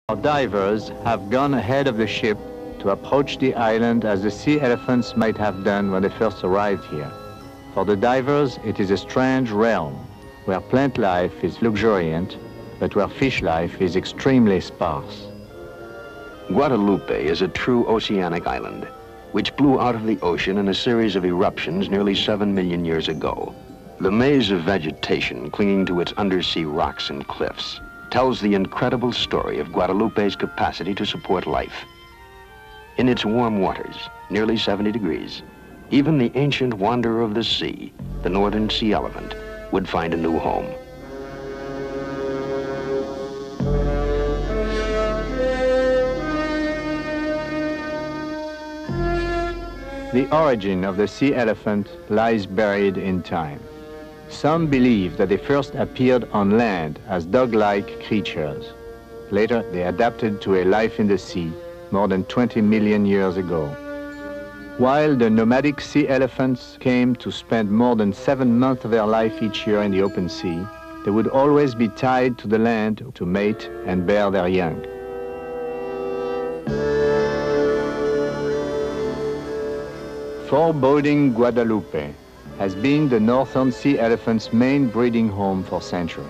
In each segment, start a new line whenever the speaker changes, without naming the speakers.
Our divers have gone ahead of the ship to approach the island as the sea elephants might have done when they first arrived here. For the divers, it is a strange realm where plant life is luxuriant, but where fish life is extremely sparse.
Guadalupe is a true oceanic island, which blew out of the ocean in a series of eruptions nearly 7 million years ago. The maze of vegetation clinging to its undersea rocks and cliffs tells the incredible story of Guadalupe's capacity to support life. In its warm waters, nearly 70 degrees, even the ancient wanderer of the sea, the northern sea elephant, would find a new home.
The origin of the sea elephant lies buried in time. Some believe that they first appeared on land as dog-like creatures. Later, they adapted to a life in the sea more than 20 million years ago. While the nomadic sea elephants came to spend more than 7 months of their life each year in the open sea, they would always be tied to the land to mate and bear their young. Foreboding Guadalupe has been the northern sea elephant's main breeding home for centuries.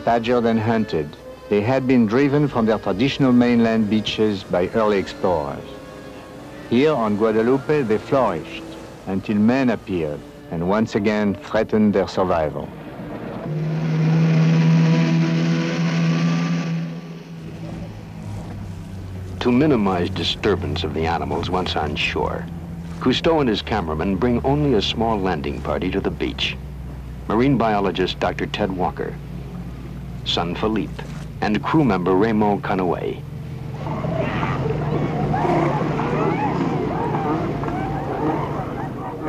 Badgered and hunted, they had been driven from their traditional mainland beaches by early explorers. Here on Guadalupe, they flourished until men appeared and once again threatened their survival.
To minimize disturbance of the animals once on shore, Cousteau and his cameraman bring only a small landing party to the beach. Marine biologist Dr. Ted Walker, son Philippe, and crew member Raymond Canoë.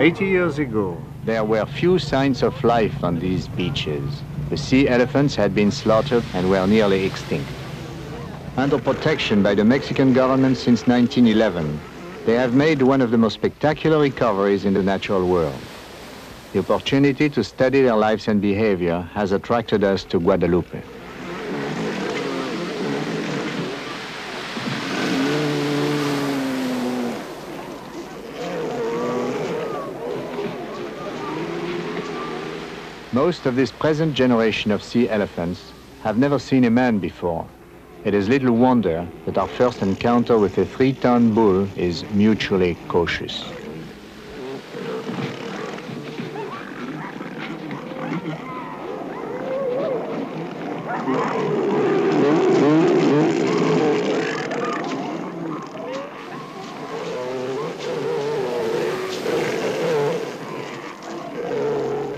"80 years ago, there were few signs of life on these beaches. The sea elephants had been slaughtered and were nearly extinct. Under protection by the Mexican government since 1911, they have made one of the most spectacular recoveries in the natural world. The opportunity to study their lives and behavior has attracted us to Guadalupe. Most of this present generation of sea elephants have never seen a man before. It is little wonder that our first encounter with a 3-ton bull is mutually cautious.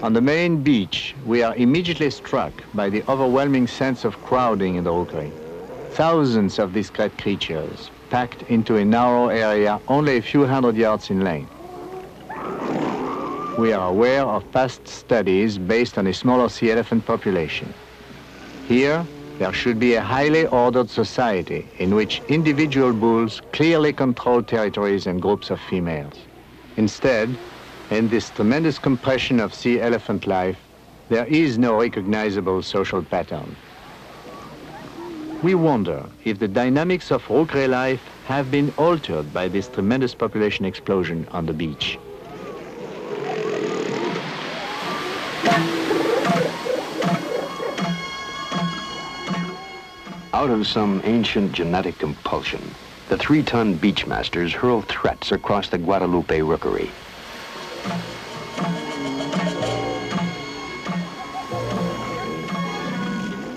On the main beach, we are immediately struck by the overwhelming sense of crowding in the rookery. Thousands of discrete creatures packed into a narrow area only a few hundred yards in length. We are aware of past studies based on a smaller sea elephant population. Here, there should be a highly ordered society in which individual bulls clearly control territories and groups of females. Instead, in this tremendous compression of sea elephant life, there is no recognizable social pattern. We wonder if the dynamics of rookery life have been altered by this tremendous population explosion on the beach.
Out of some ancient genetic compulsion, the 3-ton beachmasters hurl threats across the Guadalupe rookery.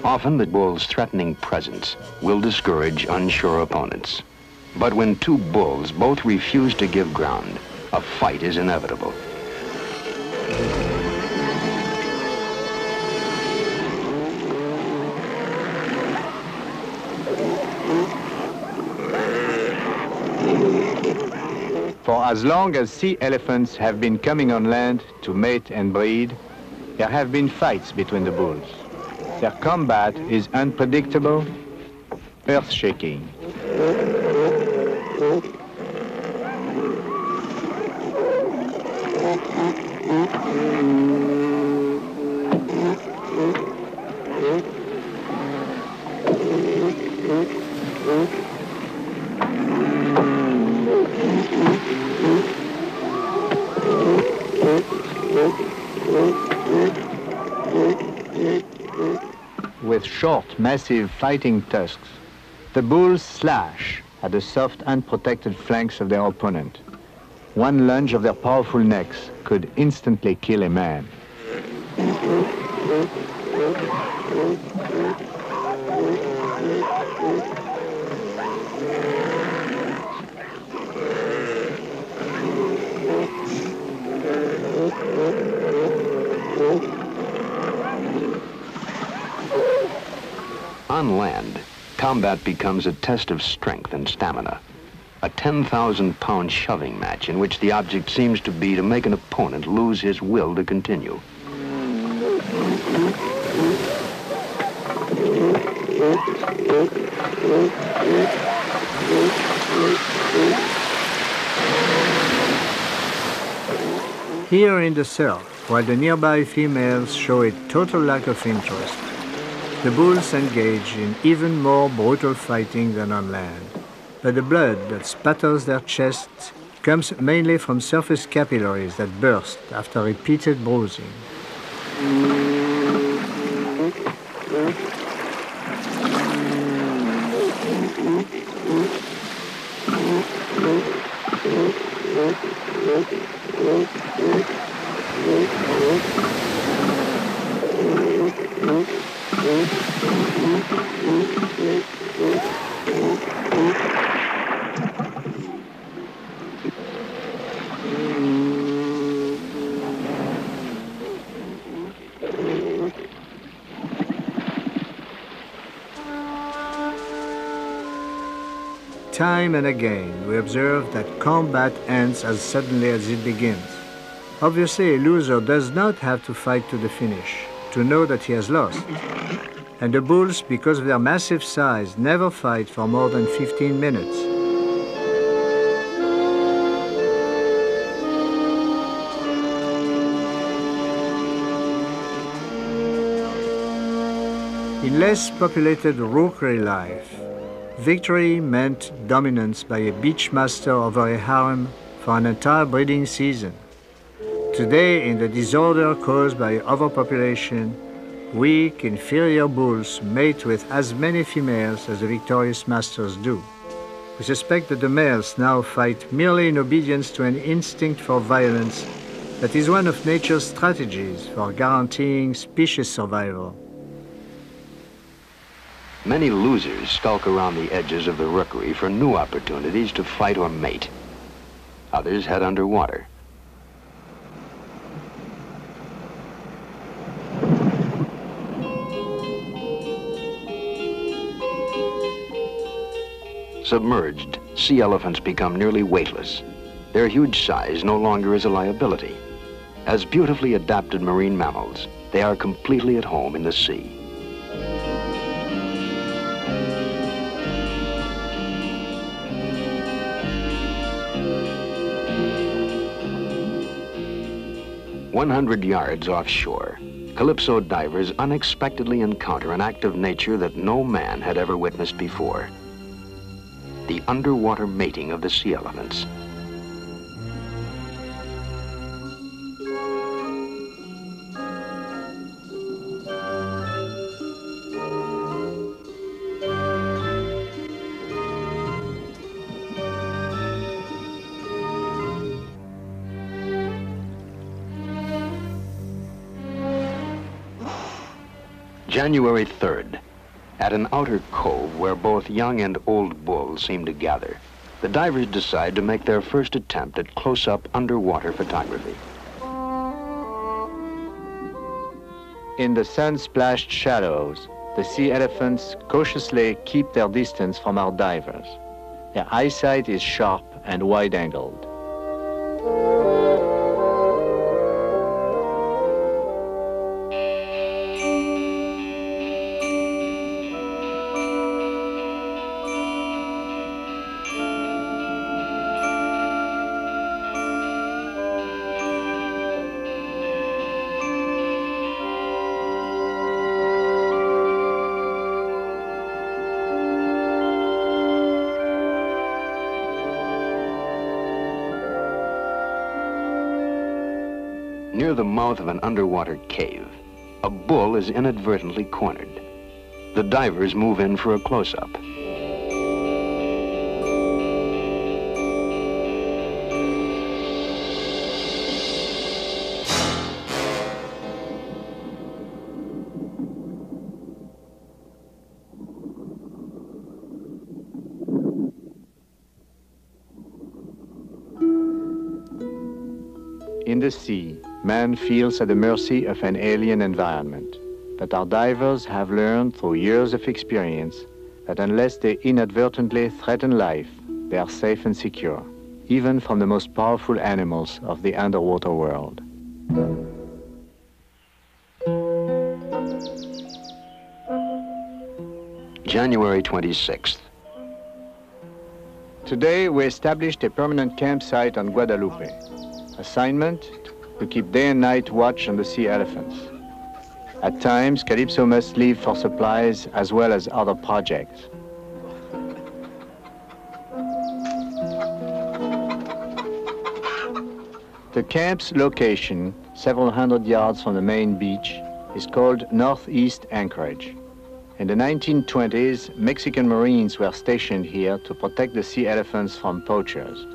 Often the bull's threatening presence will discourage unsure opponents. But when two bulls both refuse to give ground, a fight is inevitable.
For as long as sea elephants have been coming on land to mate and breed, there have been fights between the bulls. Their combat is unpredictable, earth-shaking. With short, massive fighting tusks, the bulls slash at the soft, unprotected flanks of their opponent. One lunge of their powerful necks could instantly kill a man.
On land, combat becomes a test of strength and stamina. A 10,000-pound shoving match in which the object seems to be to make an opponent lose his will to continue.
Here in the south, while the nearby females show a total lack of interest, the bulls engage in even more brutal fighting than on land. But the blood that spatters their chests comes mainly from surface capillaries that burst after repeated bruising. Time and again, we observe that combat ends as suddenly as it begins. Obviously, a loser does not have to fight to the finish to know that he has lost. And the bulls, because of their massive size, never fight for more than 15 minutes. In less populated rookery life, victory meant dominance by a beach master over a harem for an entire breeding season. Today, in the disorder caused by overpopulation, weak, inferior bulls mate with as many females as the victorious masters do. We suspect that the males now fight merely in obedience to an instinct for violence that is one of nature's strategies for guaranteeing species survival.
Many losers skulk around the edges of the rookery for new opportunities to fight or mate. Others head underwater. Submerged, sea elephants become nearly weightless. Their huge size no longer is a liability. As beautifully adapted marine mammals, they are completely at home in the sea. "100 yards offshore, Calypso divers unexpectedly encounter an act of nature that no man had ever witnessed before. The underwater mating of the sea elephants. January 3rd. At an outer cove where both young and old bulls seem to gather, the divers decide to make their first attempt at close-up underwater photography.
In the sun-splashed shallows, the sea elephants cautiously keep their distance from our divers. Their eyesight is sharp and wide-angled.
Near the mouth of an underwater cave, a bull is inadvertently cornered. The divers move in for a close-up.
In the sea, man feels at the mercy of an alien environment. But our divers have learned through years of experience that unless they inadvertently threaten life, they are safe and secure, even from the most powerful animals of the underwater world.
January 26th.
Today, we established a permanent campsite on Guadalupe. Assignment, to keep day and night watch on the sea elephants. At times, Calypso must leave for supplies as well as other projects. The camp's location, several hundred yards from the main beach, is called Northeast Anchorage. In the 1920s, Mexican Marines were stationed here to protect the sea elephants from poachers.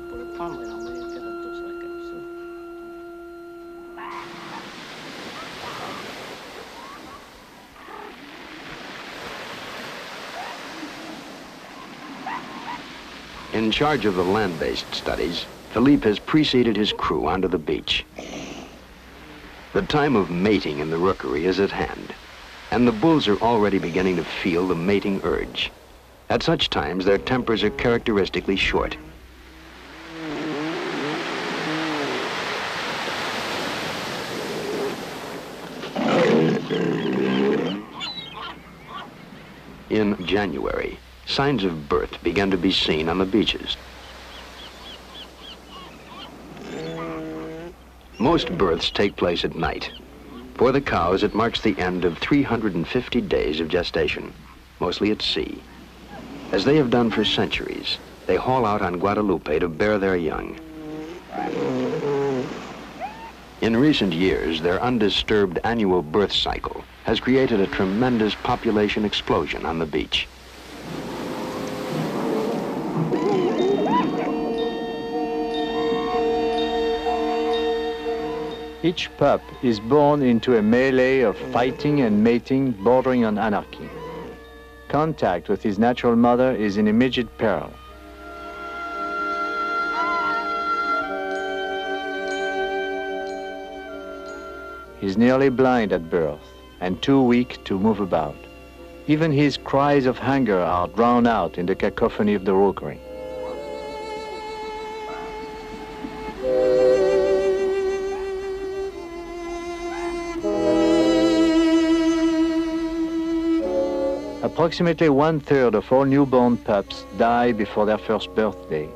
In charge of the land-based studies, Philippe has preceded his crew onto the beach. The time of mating in the rookery is at hand, and the bulls are already beginning to feel the mating urge. At such times, their tempers are characteristically short. In January, signs of birth began to be seen on the beaches. Most births take place at night. For the cows, it marks the end of 350 days of gestation, mostly at sea. As they have done for centuries, they haul out on Guadalupe to bear their young. In recent years, their undisturbed annual birth cycle has created a tremendous population explosion on the beach.
Each pup is born into a melee of fighting and mating bordering on anarchy. Contact with his natural mother is in immediate peril. He's nearly blind at birth and too weak to move about. Even his cries of hunger are drowned out in the cacophony of the rookery. Approximately 1/3 of all newborn pups die before their first birthday,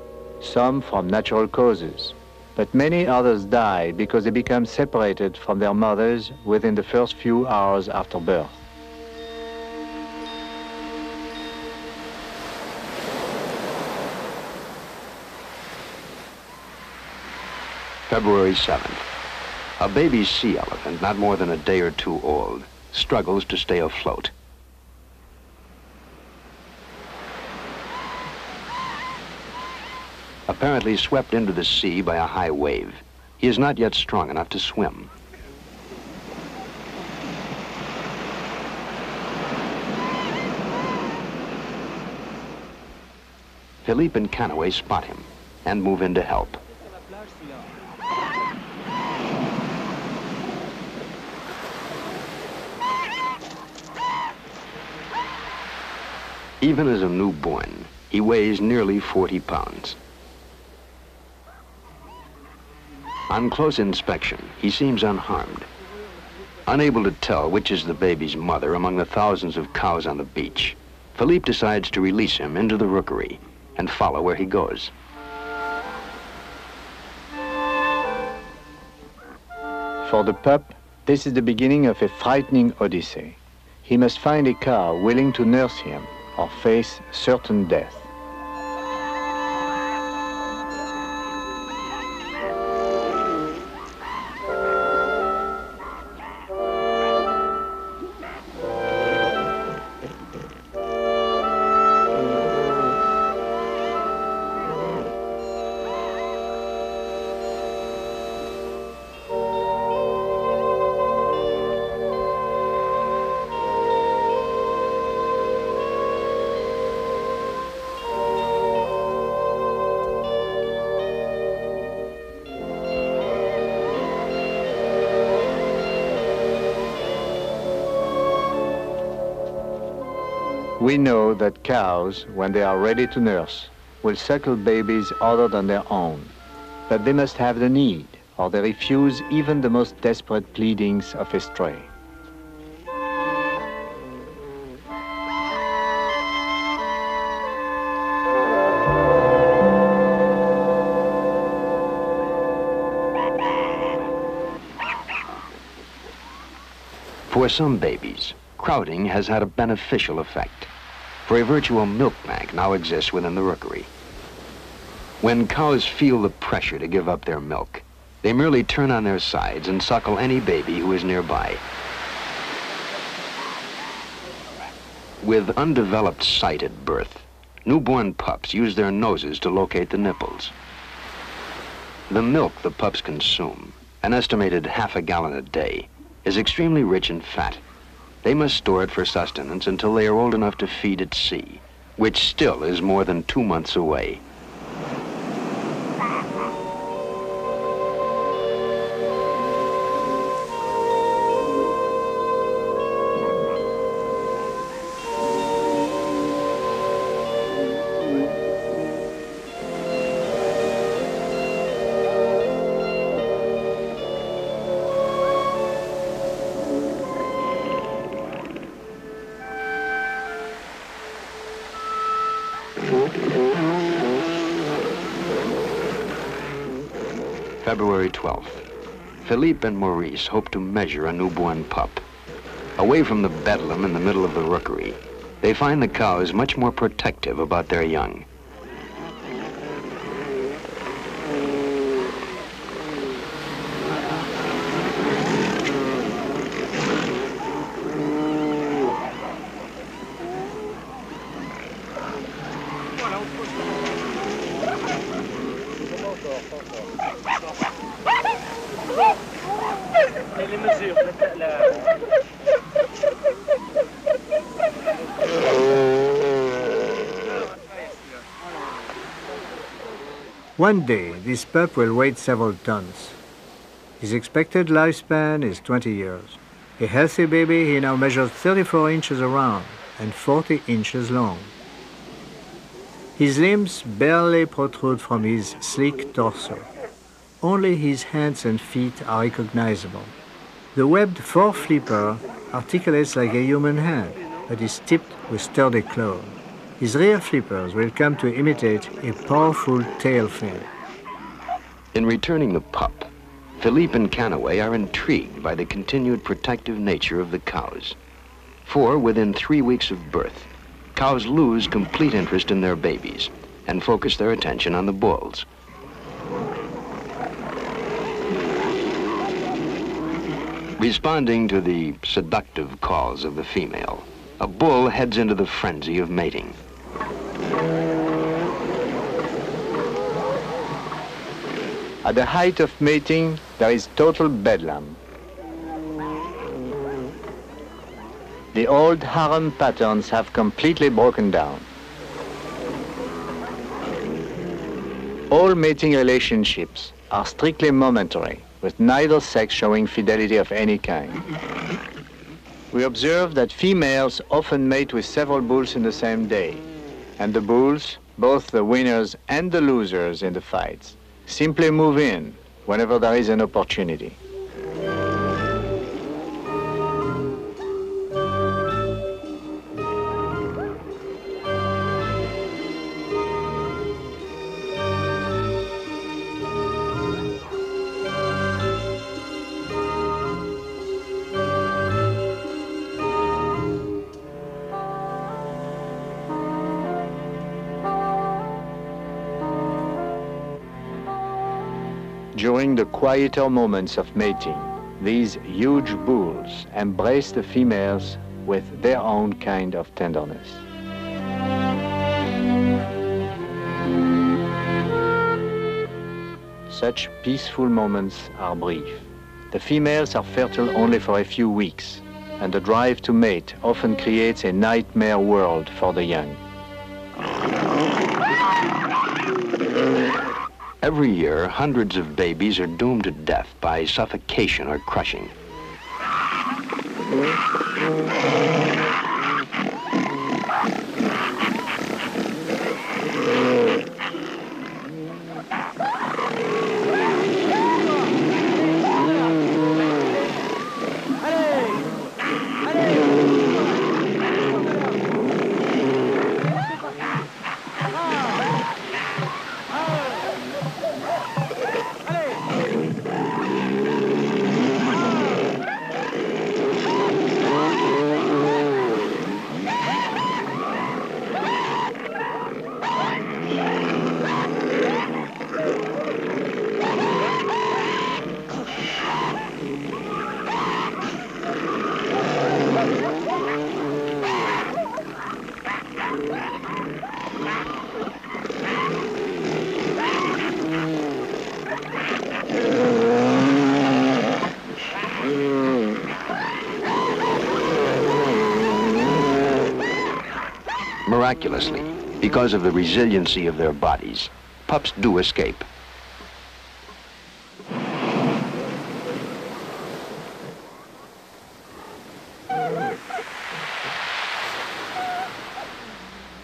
some from natural causes, but many others die because they become separated from their mothers within the first few hours after birth.
February 7th. A baby sea elephant, not more than a day or two old, struggles to stay afloat. Apparently swept into the sea by a high wave, he is not yet strong enough to swim. Philippe and Canoë spot him and move in to help. Even as a newborn, he weighs nearly 40 pounds. On close inspection, he seems unharmed. Unable to tell which is the baby's mother among the thousands of cows on the beach, Philippe decides to release him into the rookery and follow where he goes.
For the pup, this is the beginning of a frightening odyssey. He must find a cow willing to nurse him or face certain death. We know that cows, when they are ready to nurse, will suckle babies other than their own, but they must have the need, or they refuse even the most desperate pleadings of a stray.
For some babies, crowding has had a beneficial effect, for a virtual milk bank now exists within the rookery. When cows feel the pressure to give up their milk, they merely turn on their sides and suckle any baby who is nearby. With undeveloped sight at birth, newborn pups use their noses to locate the nipples. The milk the pups consume, an estimated half a gallon a day, is extremely rich in fat. They must store it for sustenance until they are old enough to feed at sea, which still is more than 2 months away. February 12th. Philippe and Maurice hope to measure a newborn pup. Away from the bedlam in the middle of the rookery, they find the cows much more protective about their young.
One day, this pup will weigh several tons. His expected lifespan is 20 years. A healthy baby, he now measures 34 inches around and 40 inches long. His limbs barely protrude from his sleek torso. Only his hands and feet are recognizable. The webbed foreflipper articulates like a human hand, but is tipped with sturdy claws. His rear flippers will come to imitate a powerful tail fin.
In returning the pup, Philippe and Canaway are intrigued by the continued protective nature of the cows. For within 3 weeks of birth, cows lose complete interest in their babies and focus their attention on the bulls. Responding to the seductive calls of the female, a bull heads into the frenzy of mating.
At the height of mating, there is total bedlam. The old harem patterns have completely broken down. All mating relationships are strictly momentary, with neither sex showing fidelity of any kind. We observe that females often mate with several bulls in the same day, and the bulls, both the winners and the losers in the fights, simply move in whenever there is an opportunity. During the quieter moments of mating, these huge bulls embrace the females with their own kind of tenderness. Such peaceful moments are brief. The females are fertile only for a few weeks, and the drive to mate often creates a nightmare world for the young.
Every year, hundreds of babies are doomed to death by suffocation or crushing. Miraculously, because of the resiliency of their bodies, pups do escape.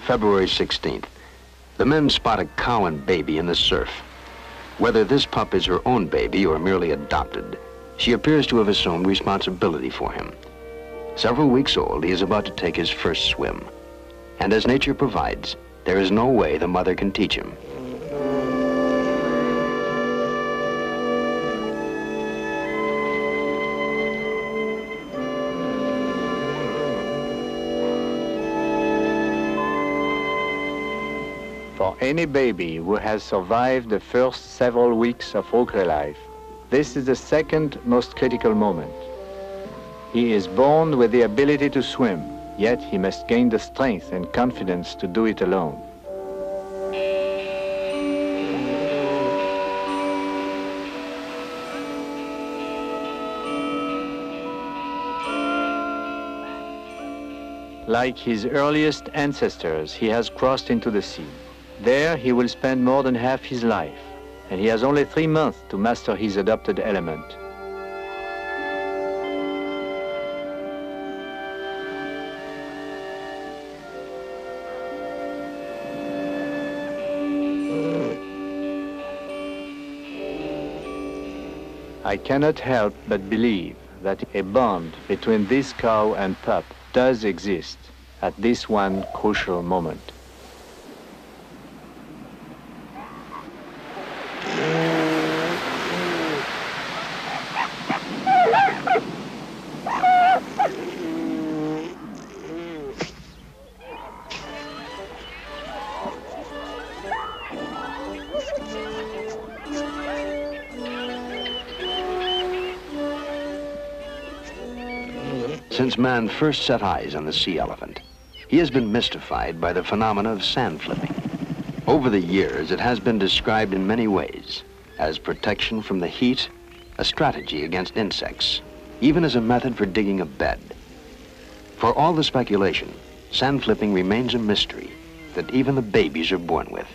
February 16th. The men spot a cow and baby in the surf. Whether this pup is her own baby or merely adopted, she appears to have assumed responsibility for him. Several weeks old, he is about to take his first swim. And as nature provides, there is no way the mother can teach him.
For any baby who has survived the first several weeks of Roqueray life, this is the second most critical moment. He is born with the ability to swim, yet he must gain the strength and confidence to do it alone. Like his earliest ancestors, he has crossed into the sea. There he will spend more than half his life, and he has only 3 months to master his adopted element. I cannot help but believe that a bond between this cow and pup does exist at this one crucial moment.
Since man first set eyes on the sea elephant, he has been mystified by the phenomena of sand flipping. Over the years, it has been described in many ways, as protection from the heat, a strategy against insects, even as a method for digging a bed. For all the speculation, sand flipping remains a mystery that even the babies are born with.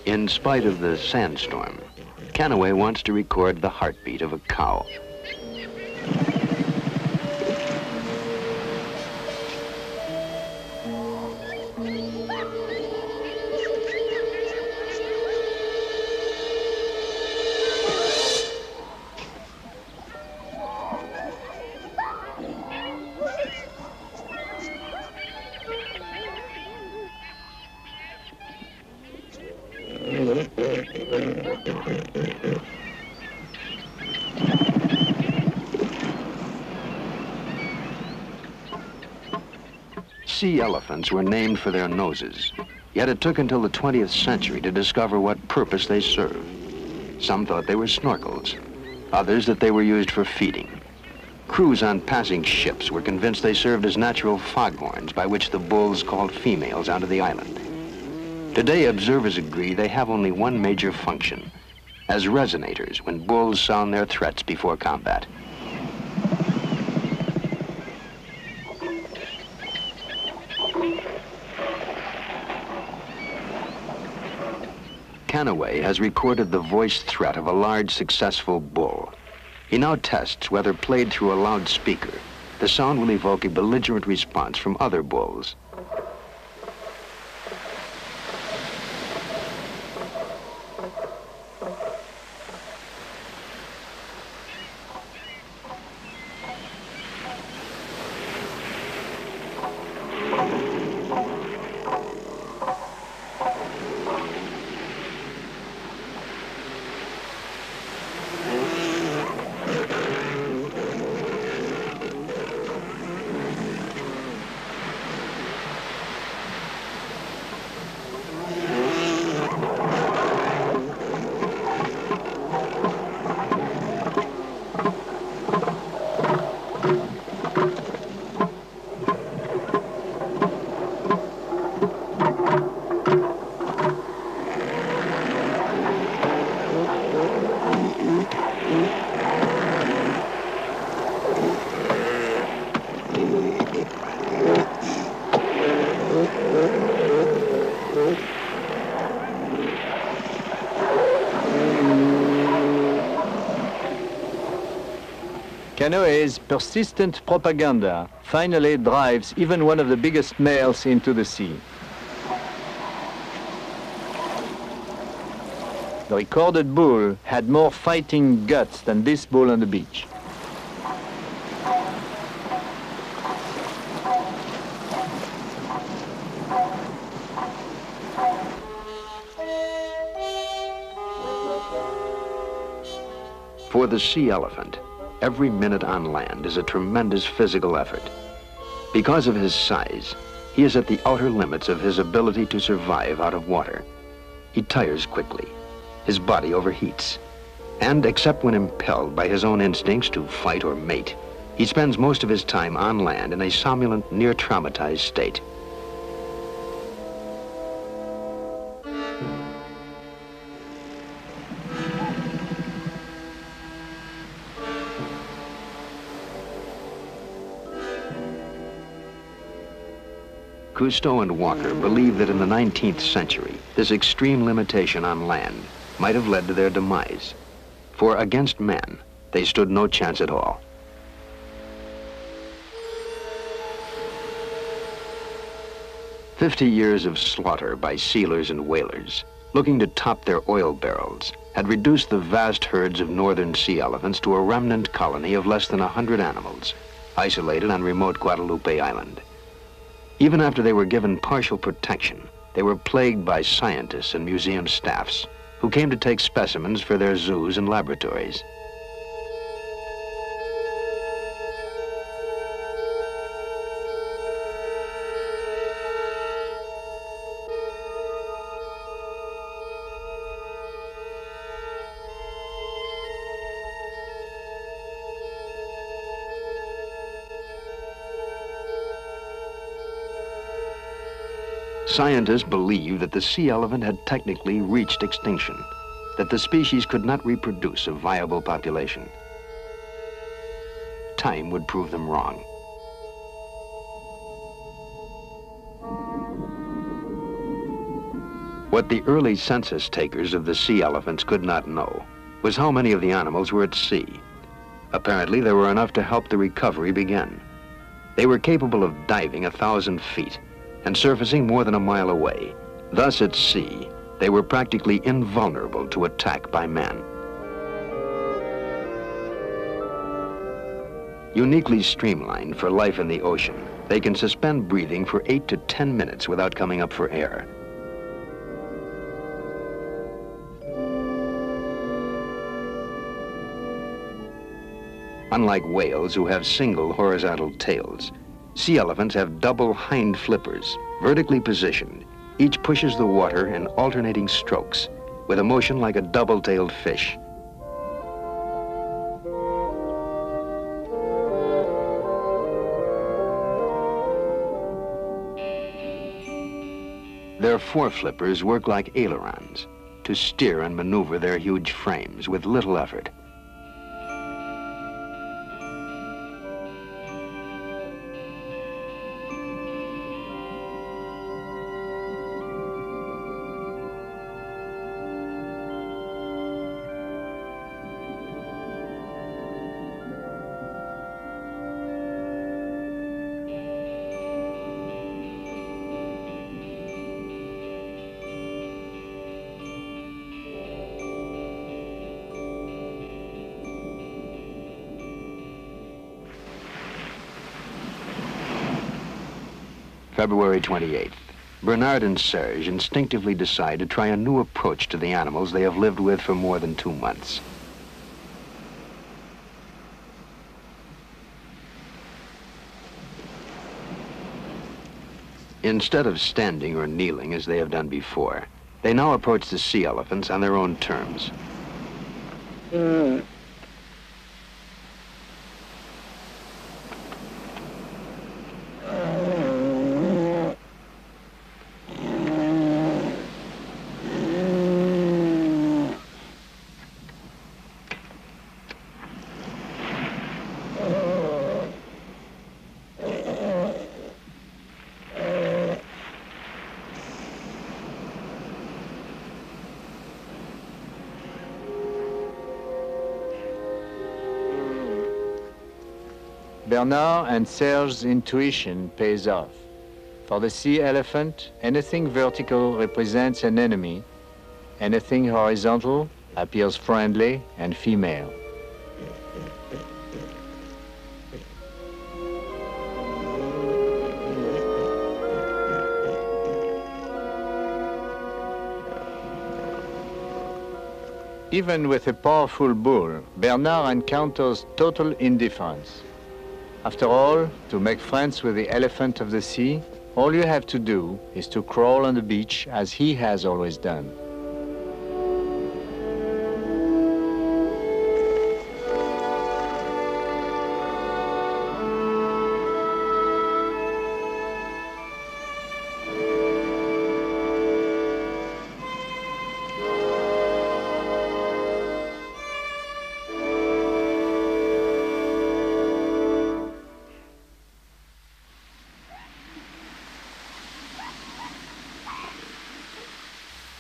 In spite of the sandstorm, Kannaway wants to record the heartbeat of a cow. Sea elephants were named for their noses, yet it took until the 20th century to discover what purpose they served. Some thought they were snorkels, others that they were used for feeding. Crews on passing ships were convinced they served as natural foghorns by which the bulls called females onto the island. Today, observers agree they have only one major function, as resonators when bulls sound their threats before combat. Kannaway has recorded the voiced threat of a large, successful bull. He now tests whether played through a loudspeaker, the sound will evoke a belligerent response from other bulls.
Canoe's persistent propaganda finally drives even one of the biggest males into the sea. The recorded bull had more fighting guts than this bull on the beach.
For the sea elephant, every minute on land is a tremendous physical effort. Because of his size, he is at the outer limits of his ability to survive out of water. He tires quickly. His body overheats. And except when impelled by his own instincts to fight or mate, he spends most of his time on land in a somnolent, near-traumatized state. Cousteau and Walker believe that in the 19th century, this extreme limitation on land might have led to their demise. For against men, they stood no chance at all. "50 years of slaughter by sealers and whalers, looking to top their oil barrels, had reduced the vast herds of northern sea elephants to a remnant colony of less than 100 animals, isolated on remote Guadalupe Island. Even after they were given partial protection, they were plagued by scientists and museum staffs who came to take specimens for their zoos and laboratories. Scientists believed that the sea elephant had technically reached extinction, that the species could not reproduce a viable population. Time would prove them wrong. What the early census takers of the sea elephants could not know was how many of the animals were at sea. Apparently, there were enough to help the recovery begin. They were capable of diving 1,000 feet and surfacing more than a mile away. Thus, at sea, they were practically invulnerable to attack by men. Uniquely streamlined for life in the ocean, they can suspend breathing for 8 to 10 minutes without coming up for air. Unlike whales who have single horizontal tails, sea elephants have double hind flippers, vertically positioned. Each pushes the water in alternating strokes, with a motion like a double-tailed fish. Their foreflippers work like ailerons to steer and maneuver their huge frames with little effort. February 28th. Bernard and Serge instinctively decide to try a new approach to the animals they have lived with for more than 2 months. Instead of standing or kneeling as they have done before, they now approach the sea elephants on their own terms.
Bernard and Serge's intuition pays off. For the sea elephant, anything vertical represents an enemy, anything horizontal appears friendly and female. Even with a powerful bull, Bernard encounters total indifference. After all, to make friends with the elephant of the sea, all you have to do is to crawl on the beach as he has always done.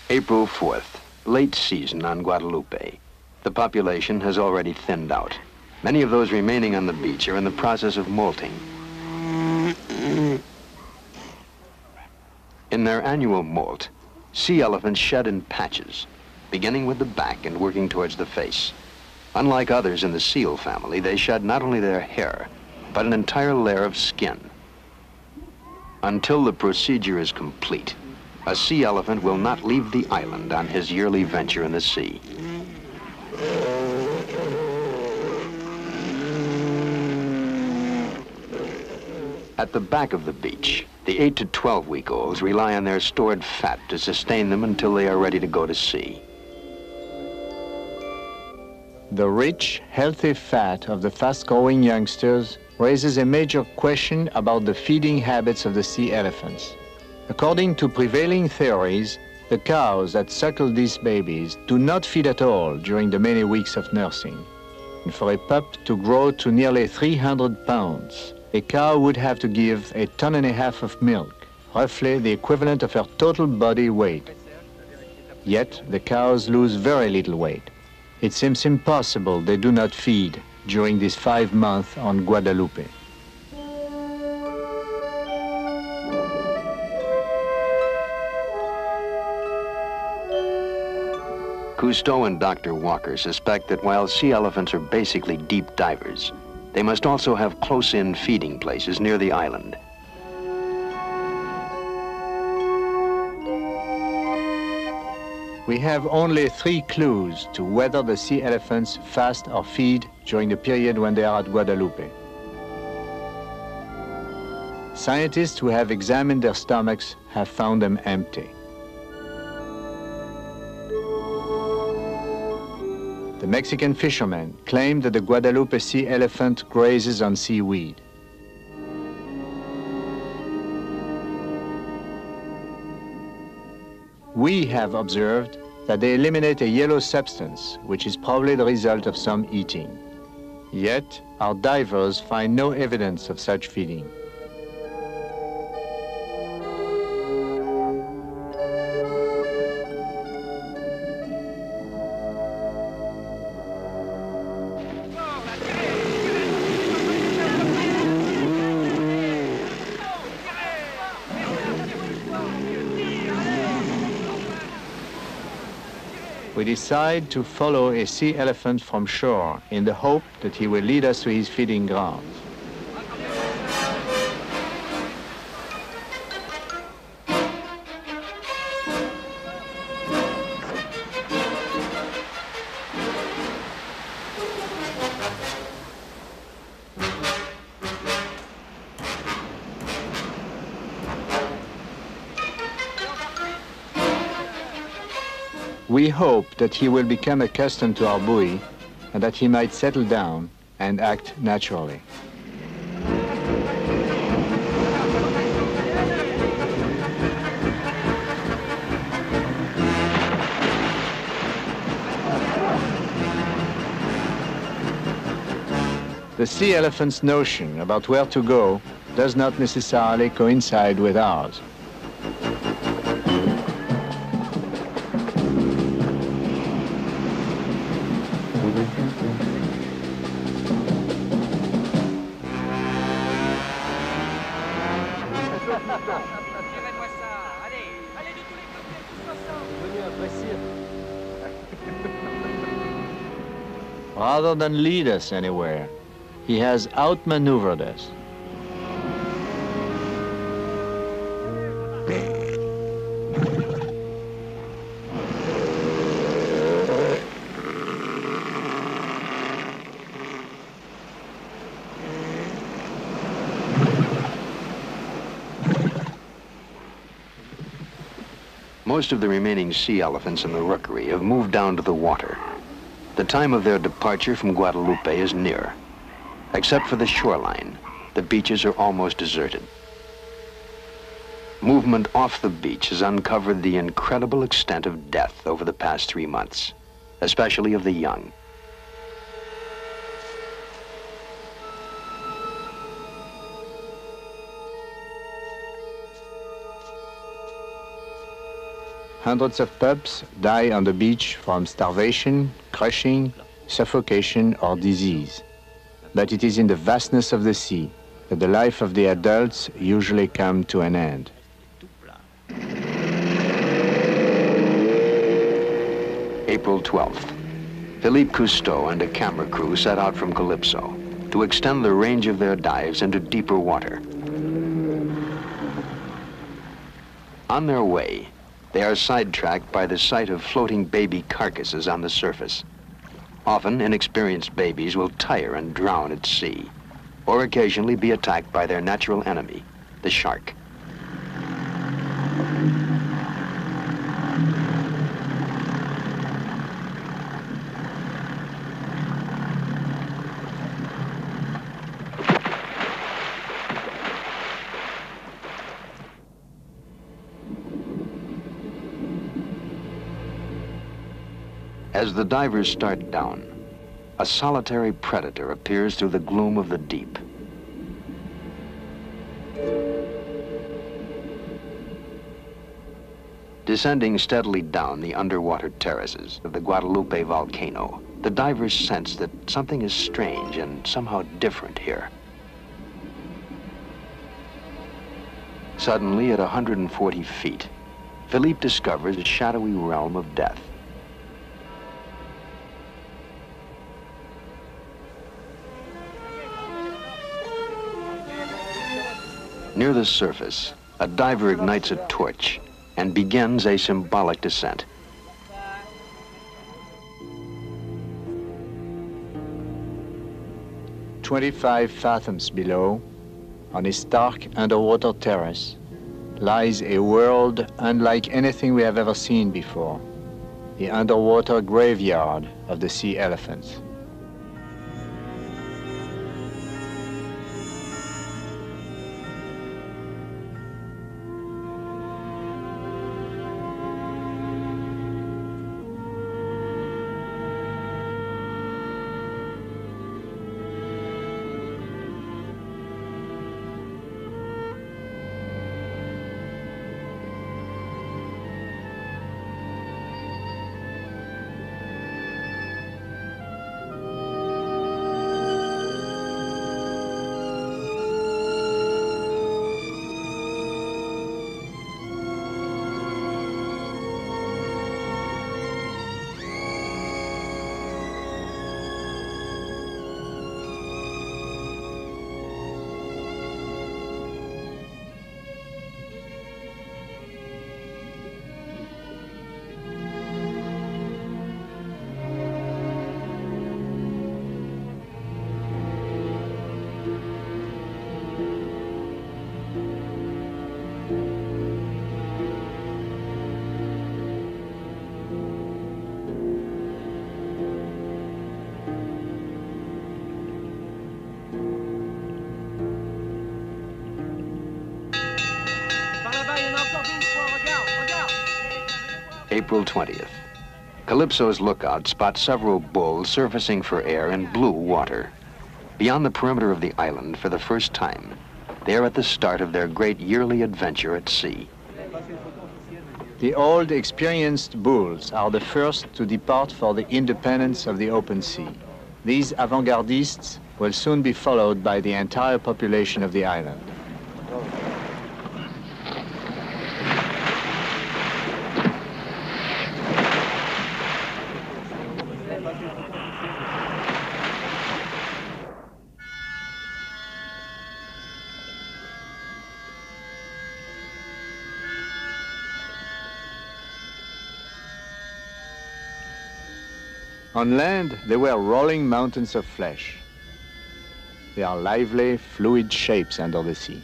April 4th, late season on Guadalupe. The population has already thinned out. Many of those remaining on the beach are in the process of molting. In their annual molt, sea elephants shed in patches, beginning with the back and working towards the face. Unlike others in the seal family, they shed not only their hair, but an entire layer of skin. Until the procedure is complete, a sea elephant will not leave the island on his yearly venture in the sea. At the back of the beach, the 8 to 12-week-olds rely on their stored fat to sustain them until they are ready to go to sea.
The rich, healthy fat of the fast-growing youngsters raises a major question about the feeding habits of the sea elephants. According to prevailing theories, the cows that suckle these babies do not feed at all during the many weeks of nursing. And for a pup to grow to nearly 300 pounds, a cow would have to give 1.5 tons of milk, roughly the equivalent of her total body weight. Yet the cows lose very little weight. It seems impossible they do not feed during these 5 months on Guadalupe.
Cousteau and Dr. Walker suspect that while sea elephants are basically deep divers, they must also have close-in feeding places near the island.
We have only 3 clues to whether the sea elephants fast or feed during the period when they are at Guadalupe. Scientists who have examined their stomachs have found them empty. The Mexican fishermen claim that the Guadalupe sea elephant grazes on seaweed. We have observed that they eliminate a yellow substance, which is probably the result of some eating. Yet, our divers find no evidence of such feeding. We decide to follow a sea elephant from shore in the hope that he will lead us to his feeding grounds. We hope that he will become accustomed to our buoy and that he might settle down and act naturally. The sea elephant's notion about where to go does not necessarily coincide with ours. Rather than lead us anywhere, he has outmaneuvered us.
Most of the remaining sea elephants in the rookery have moved down to the water. The time of their departure from Guadalupe is near. Except for the shoreline, the beaches are almost deserted. Movement off the beach has uncovered the incredible extent of death over the past 3 months, especially of the young.
Hundreds of pups die on the beach from starvation, crushing, suffocation, or disease. But it is in the vastness of the sea that the life of the adults usually comes to an end.
April 12th. Philippe Cousteau and a camera crew set out from Calypso to extend the range of their dives into deeper water. On their way, they are sidetracked by the sight of floating baby carcasses on the surface. Often, inexperienced babies will tire and drown at sea, or occasionally be attacked by their natural enemy, the shark. As the divers start down, a solitary predator appears through the gloom of the deep. Descending steadily down the underwater terraces of the Guadalupe volcano, the divers sense that something is strange and somehow different here. Suddenly, at 140 feet, Philippe discovers a shadowy realm of death. Near the surface, a diver ignites a torch and begins a symbolic descent.
"25 fathoms below, on a stark underwater terrace, lies a world unlike anything we have ever seen before, the underwater graveyard of the sea elephants.
April 20th. Calypso's lookout spots several bulls surfacing for air in blue water. Beyond the perimeter of the island for the first time, they are at the start of their great yearly adventure at sea.
The old, experienced bulls are the first to depart for the independence of the open sea. These avant-gardistes will soon be followed by the entire population of the island. On land, they were rolling mountains of flesh. They are lively, fluid shapes under the sea.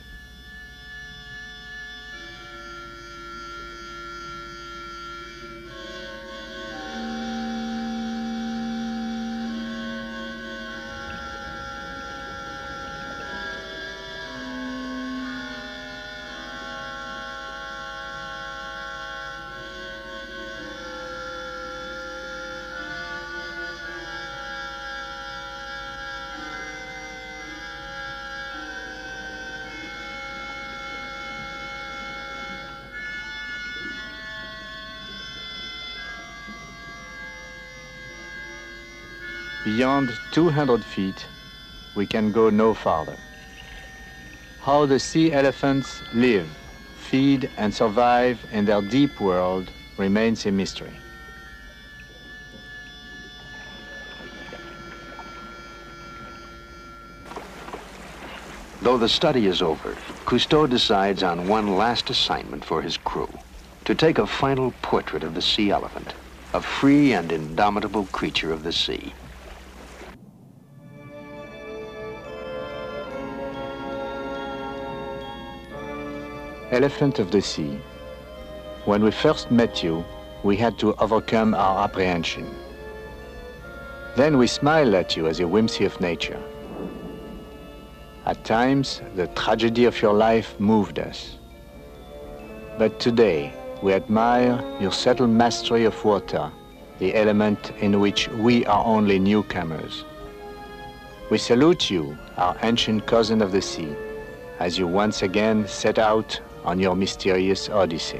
Beyond 200 feet, we can go no farther. How the sea elephants live, feed, and survive in their deep world remains a mystery.
Though the study is over, Cousteau decides on one last assignment for his crew, to take a final portrait of the sea elephant, a free and indomitable creature of the sea.
Elephant of the sea. When we first met you, we had to overcome our apprehension. Then we smiled at you as a whimsy of nature. At times, the tragedy of your life moved us. But today, we admire your subtle mastery of water, the element in which we are only newcomers. We salute you, our ancient cousin of the sea, as you once again set out on your mysterious odyssey.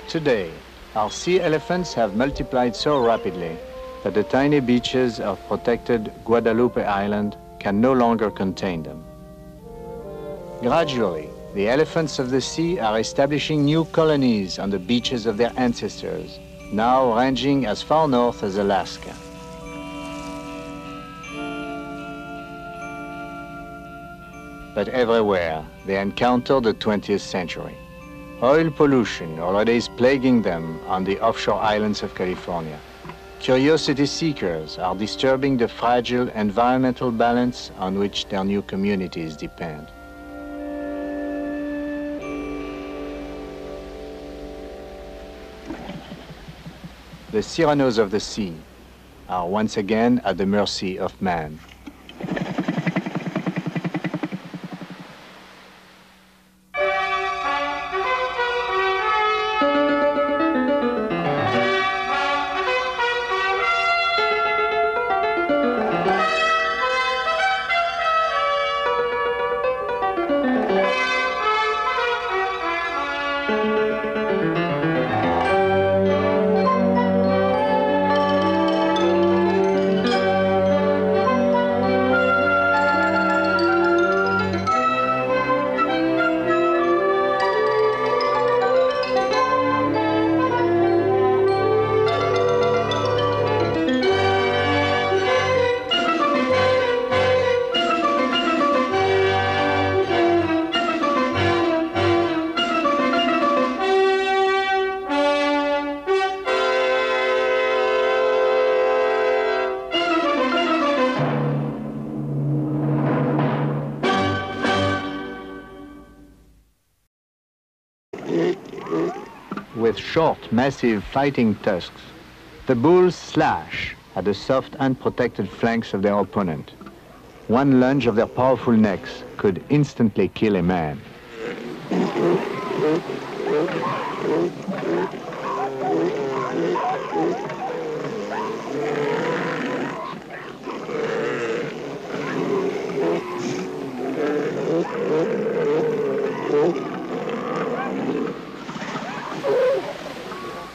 Today, our sea elephants have multiplied so rapidly that the tiny beaches of protected Guadalupe Island can no longer contain them. Gradually, the elephants of the sea are establishing new colonies on the beaches of their ancestors, now ranging as far north as Alaska. But everywhere, they encounter the 20th century. Oil pollution already is plaguing them on the offshore islands of California. Curiosity seekers are disturbing the fragile environmental balance on which their new communities depend. The Cyranoes of the sea are once again at the mercy of man. With short, massive fighting tusks, the bulls slash at the soft, unprotected flanks of their opponent. One lunge of their powerful necks could instantly kill a man.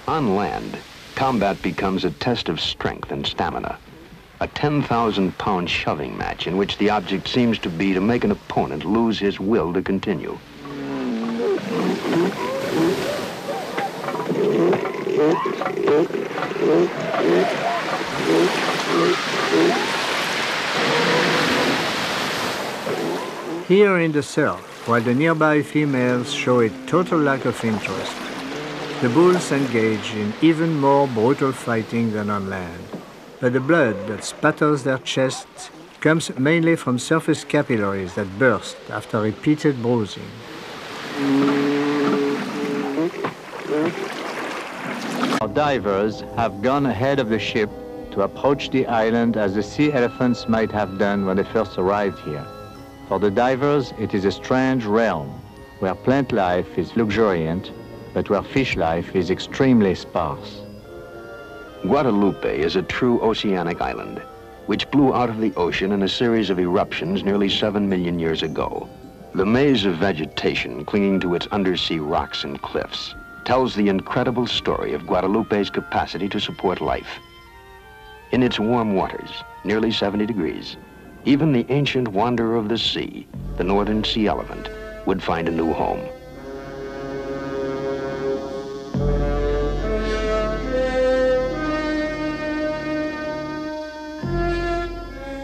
On land, combat becomes a test of strength and stamina. A 10,000-pound shoving match in which the object seems to be to make an opponent lose his will to continue.
Here in the cell, while the nearby females show a total lack of interest, the bulls engage in even more brutal fighting than on land. But the blood that spatters their chests comes mainly from surface capillaries that burst after repeated bruising.
Our divers have gone ahead of the ship to approach the island as the sea elephants might have done when they first arrived here. For the divers, it is a strange realm where plant life is luxuriant, but where fish life is extremely sparse.
Guadalupe is a true oceanic island, which blew out of the ocean in a series of eruptions nearly 7 million years ago. The maze of vegetation clinging to its undersea rocks and cliffs tells the incredible story of Guadalupe's capacity to support life. In its warm waters, nearly 70 degrees, even the ancient wanderer of the sea, the northern sea elephant, would find a new home.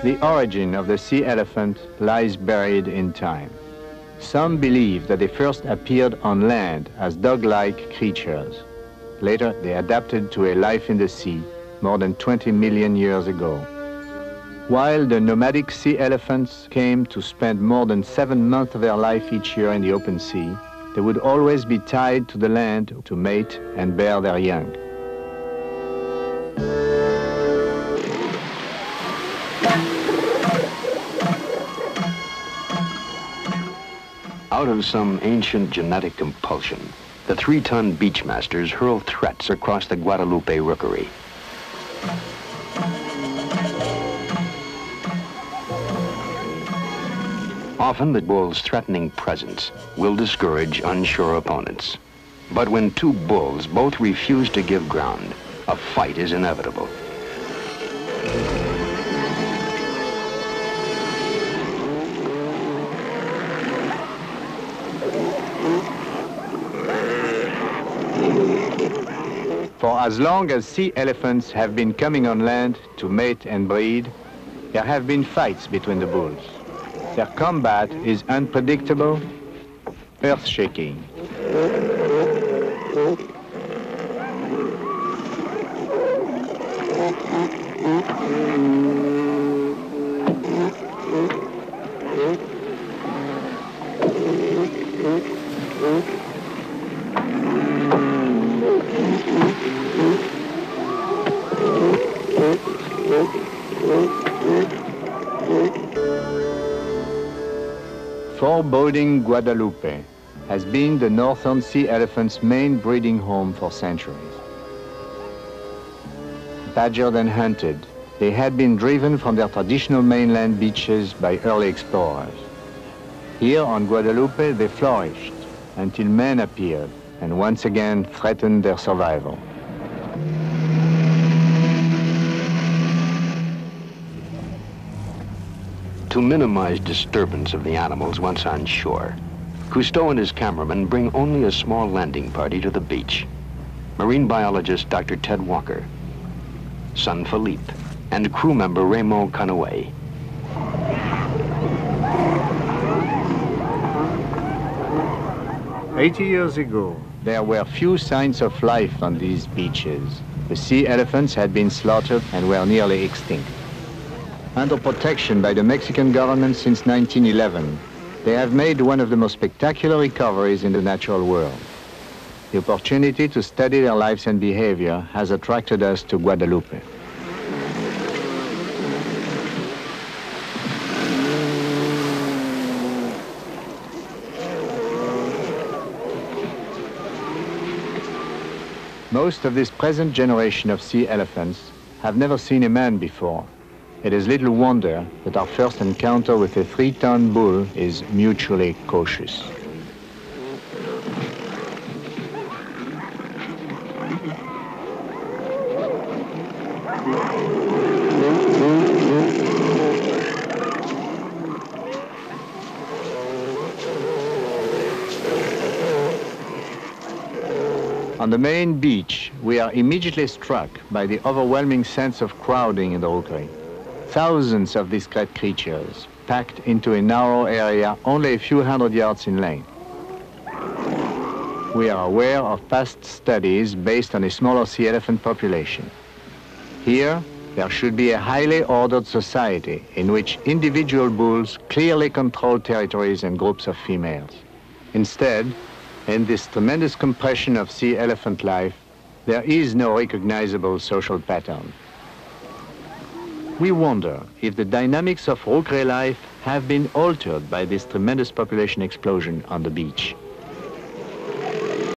The origin of the sea elephant lies buried in time. Some believe that they first appeared on land as dog-like creatures. Later, they adapted to a life in the sea more than 20 million years ago. While the nomadic sea elephants came to spend more than 7 months of their life each year in the open sea, they would always be tied to the land to mate and bear their young.
Out of some ancient genetic compulsion, the 3-ton beachmasters hurl threats across the Guadalupe rookery. Often the bull's threatening presence will discourage unsure opponents. But when two bulls both refuse to give ground, a fight is inevitable.
For as long as sea elephants have been coming on land to mate and breed, there have been fights between the bulls. Their combat is unpredictable, earth-shaking. Foreboding Guadalupe has been the northern sea elephant's main breeding home for centuries. Badgered and hunted, they had been driven from their traditional mainland beaches by early explorers. Here on Guadalupe, they flourished until men appeared and once again threatened their survival.
To minimize disturbance of the animals once on shore, Cousteau and his cameraman bring only a small landing party to the beach. Marine biologist Dr. Ted Walker, son Philippe, and crew member Raymond Canoë.
"80 years ago,
there were few signs of life on these beaches. The sea elephants had been slaughtered and were nearly extinct. Under protection by the Mexican government since 1911, they have made one of the most spectacular recoveries in the natural world. The opportunity to study their lives and behavior has attracted us to Guadalupe. Most of this present generation of sea elephants have never seen a man before. It is little wonder that our first encounter with a 3-ton bull is mutually cautious. On the main beach, we are immediately struck by the overwhelming sense of crowding in the rookery. Thousands of discrete creatures packed into a narrow area only a few hundred yards in length. We are aware of past studies based on a smaller sea elephant population. Here, there should be a highly ordered society in which individual bulls clearly control territories and groups of females. Instead, in this tremendous compression of sea elephant life, there is no recognizable social pattern. We wonder if the dynamics of rookery life have been altered by this tremendous population explosion on the beach.